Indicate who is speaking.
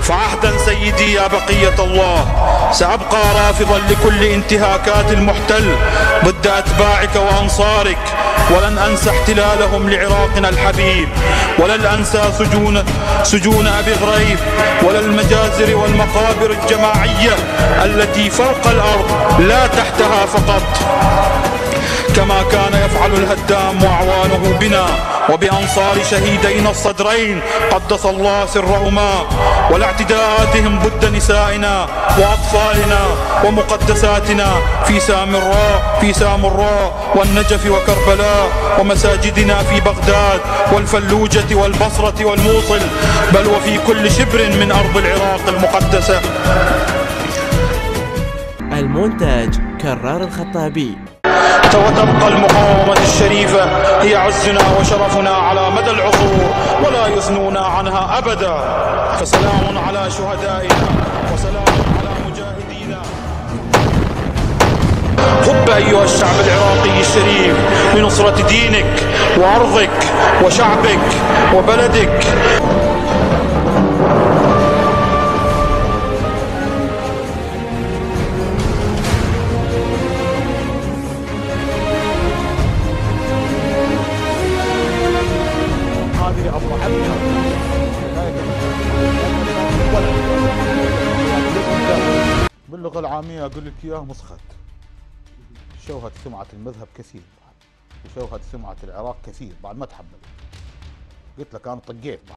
Speaker 1: فعهدا سيدي يا بقية الله، سأبقى رافضا لكل انتهاكات المحتل ضد أتباعك وأنصارك، ولن أنسى احتلالهم لعراقنا الحبيب، ولن أنسى سجون أبي غريب، ولا المجازر والمقابر الجماعية التي فوق الأرض لا تحتها فقط، كما كان يفعل الهدام وأعوانه بنا وبأنصار شهيدينا الصدرين قدس الله سرهما، ولا اعتداءاتهم ضد نسائنا وأطفالنا ومقدساتنا في سامراء والنجف وكربلاء، ومساجدنا في بغداد والفلوجة والبصرة والموصل، بل وفي كل شبر من أرض العراق المقدسة.
Speaker 2: المونتاج كرار الخطابي.
Speaker 1: وتبقى المقاومة الشريفة هي عزنا وشرفنا على مدى العصور، ولا يثنون عنها أبدا. فسلام على شهدائنا وسلام على مجاهدينا. هب أيها الشعب العراقي الشريف لنصرة دينك وأرضك وشعبك وبلدك.
Speaker 3: باللغة العامية أقول لك إياه مسخت. شوهت سمعة المذهب كثير، وشوهت سمعة العراق كثير بعد ما تحمل. قلت لك أنا طقيت.